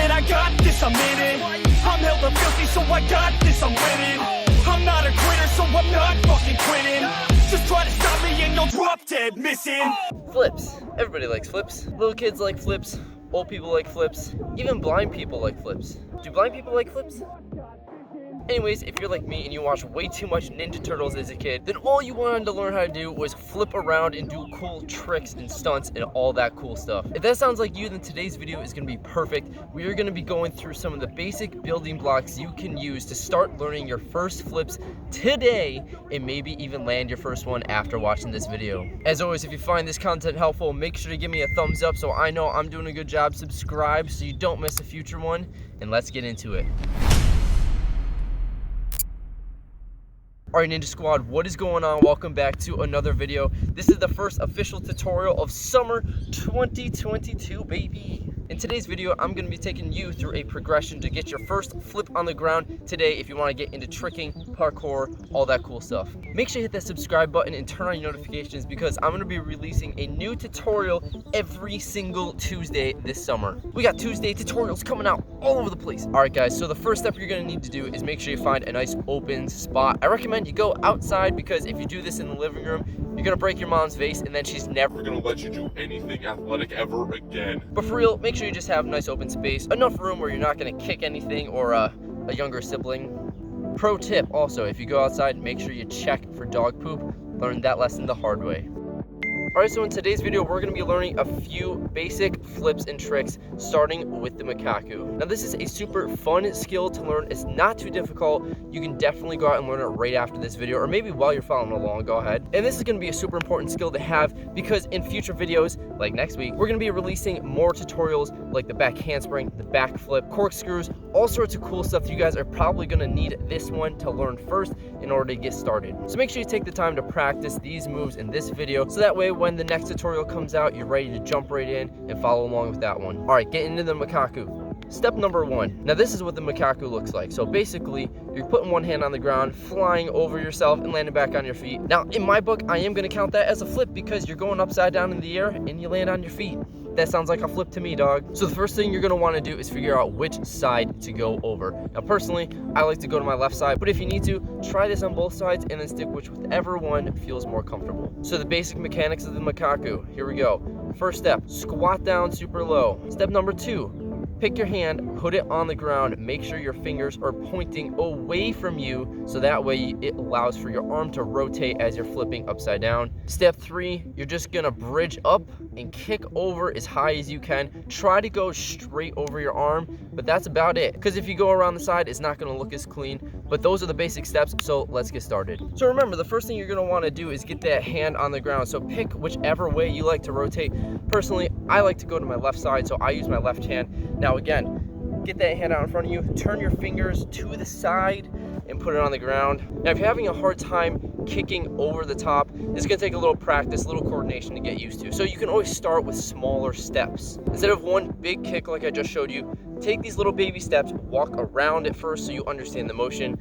said I got this, I'm in it. I'm hella filthy, so I got this, I'm winning. I'm not a quitter, so I'm not fucking quitting. Just try to stop me and you'll drop dead missing. Flips. Everybody likes flips. Little kids like flips. Old people like flips. Even blind people like flips. Do blind people like flips? Anyways, if you're like me and you watched way too much Ninja Turtles as a kid, then all you wanted to learn how to do was flip around and do cool tricks and stunts and all that cool stuff. If that sounds like you, then today's video is going to be perfect. We are going to be going through some of the basic building blocks you can use to start learning your first flips today and maybe even land your first one after watching this video. As always, if you find this content helpful, make sure to give me a thumbs up so I know I'm doing a good job. Subscribe so you don't miss a future one, and let's get into it. Alright Ninja Squad, what is going on? Welcome back to another video. This is the first official tutorial of summer 2022, baby. In today's video, I'm going to be taking you through a progression to get your first flip on the ground today if you want to get into tricking, parkour, all that cool stuff. Make sure you hit that subscribe button and turn on your notifications because I'm going to be releasing a new tutorial every single Tuesday this summer. We got Tuesday tutorials coming out all over the place. Alright guys, so the first step you're going to need to do is make sure you find a nice open spot. I recommend you go outside because if you do this in the living room, you're going to break your mom's vase and then she's never going to let you do anything athletic ever again. But for real, make sure you just have a nice open space, enough room where you're not going to kick anything or a younger sibling. Pro tip also, if you go outside, make sure you check for dog poop. Learned that lesson the hard way. Alright, so in today's video, we're going to be learning a few basic flips and tricks, starting with the makaku. Now, this is a super fun skill to learn. It's not too difficult. You can definitely go out and learn it right after this video, or maybe while you're following along, go ahead. And this is going to be a super important skill to have because in future videos, like next week, we're going to be releasing more tutorials like the back handspring, the back flip, corkscrews, all sorts of cool stuff. You guys are probably going to need this one to learn first in order to get started. So make sure you take the time to practice these moves in this video so that way when the next tutorial comes out, you're ready to jump right in and follow along with that one. All right, get into the makaku. Step number one. Now this is what the makaku looks like. So basically, you're putting one hand on the ground, flying over yourself and landing back on your feet. Now in my book, I am going to count that as a flip because you're going upside down in the air and you land on your feet. That sounds like a flip to me, dog. So the first thing you're going to want to do is figure out which side to go over. Now personally, I like to go to my left side, but if you need to, try this on both sides and then stick with whichever one feels more comfortable. So the basic mechanics of the makaku, here we go. First step, squat down super low. Step number two, pick your hand, put it on the ground, make sure your fingers are pointing away from you so that way it allows for your arm to rotate as you're flipping upside down. Step three, you're just gonna bridge up and kick over as high as you can. Try to go straight over your arm, but that's about it. Because if you go around the side, it's not gonna look as clean. But those are the basic steps, so let's get started. So remember, the first thing you're gonna wanna do is get that hand on the ground. So pick whichever way you like to rotate. Personally, I like to go to my left side, so I use my left hand. Now again, get that hand out in front of you, turn your fingers to the side and put it on the ground. Now if you're having a hard time kicking over the top, it's gonna take a little practice, a little coordination to get used to. So you can always start with smaller steps. Instead of one big kick like I just showed you, take these little baby steps, walk around it first so you understand the motion,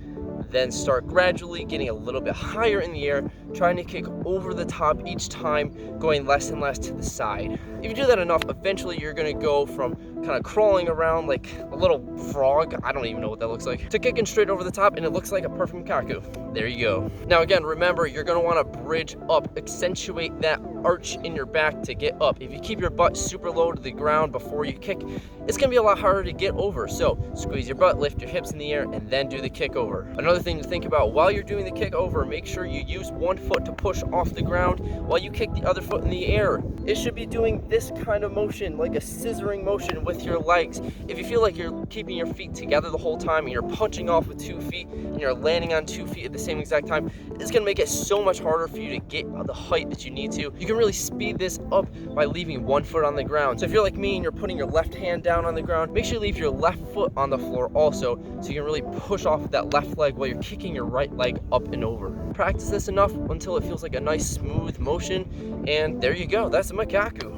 then start gradually getting a little bit higher in the air, trying to kick over the top each time, going less and less to the side. If you do that enough, eventually you're gonna go from kind of crawling around like a little frog, I don't even know what that looks like, to kicking straight over the top, and it looks like a perfect makaku. There you go. Now again, remember, you're gonna wanna bridge up, accentuate that arch in your back to get up. If you keep your butt super low to the ground before you kick, it's gonna be a lot harder to get over. So squeeze your butt, lift your hips in the air, and then do the kick over. Another thing to think about while you're doing the kick over, make sure you use one foot to push off the ground while you kick the other foot in the air. It should be doing this kind of motion, like a scissoring motion with your legs. If you feel like you're keeping your feet together the whole time and you're punching off with 2 feet and you're landing on 2 feet at the same exact time, it's gonna make it so much harder for you to get the height that you need to. You can really speed this up by leaving one foot on the ground. So if you're like me and you're putting your left hand down on the ground, make sure you leave your left foot on the floor also so you can really push off with that left leg while you're kicking your right leg up and over. Practice this enough until it feels like a nice smooth motion, and there you go, that's a makaku.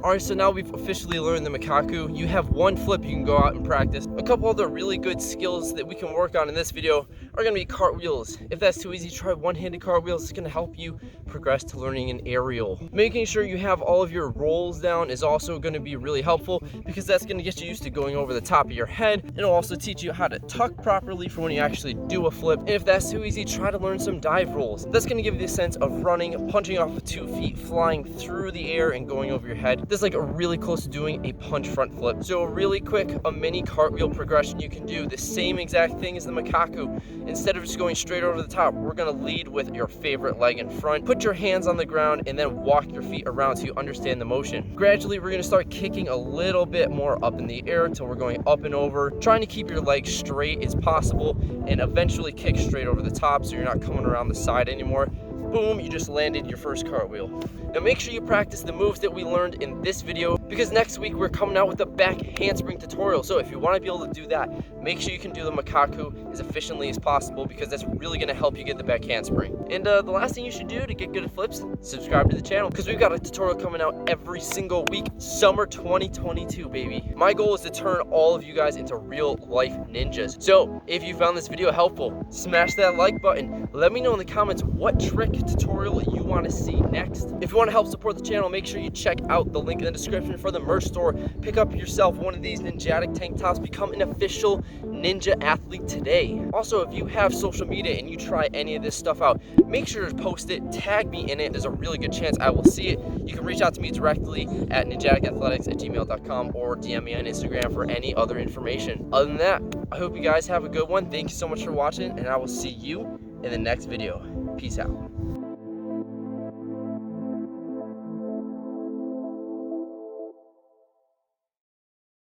Alright, so now we've officially learned the makaku. You have one flip you can go out and practice. A couple other really good skills that we can work on in this video are going to be cartwheels. If that's too easy, try one-handed cartwheels. It's going to help you progress to learning an aerial. Making sure you have all of your rolls down is also going to be really helpful because that's going to get you used to going over the top of your head. It'll also teach you how to tuck properly for when you actually do a flip. And if that's too easy, try to learn some dive rolls. That's going to give you the sense of running, punching off with 2 feet, flying through the air and going over your head. This is like really close to doing a punch front flip. So really quick, a mini cartwheel progression you can do the same exact thing as the makaku. Instead of just going straight over the top, we're going to lead with your favorite leg in front. Put your hands on the ground and then walk your feet around so you understand the motion. Gradually, we're going to start kicking a little bit more up in the air until we're going up and over, trying to keep your legs straight as possible and eventually kick straight over the top so you're not coming around the side anymore. Boom, you just landed your first cartwheel. Now make sure you practice the moves that we learned in this video because next week we're coming out with a back handspring tutorial. So if you want to be able to do that, make sure you can do the makaku as efficiently as possible because that's really going to help you get the back handspring. And the last thing you should do to get good at flips, subscribe to the channel because we've got a tutorial coming out every single week. Summer 2022, baby. My goal is to turn all of you guys into real life ninjas. So if you found this video helpful, smash that like button. Let me know in the comments what trick tutorial you want to see next. If you want to help support the channel, make sure you check out the link in the description for the merch store. Pick up yourself one of these ninjatic tank tops. Become an official ninja athlete today. Also, if you have social media and you try any of this stuff out, make sure to post it, tag me in it. There's a really good chance I will see it. You can reach out to me directly at ninjaticathletics@gmail.com or DM me on Instagram for any other information. Other than that, I hope you guys have a good one. Thank you so much for watching, and I will see you in the next video. Peace out.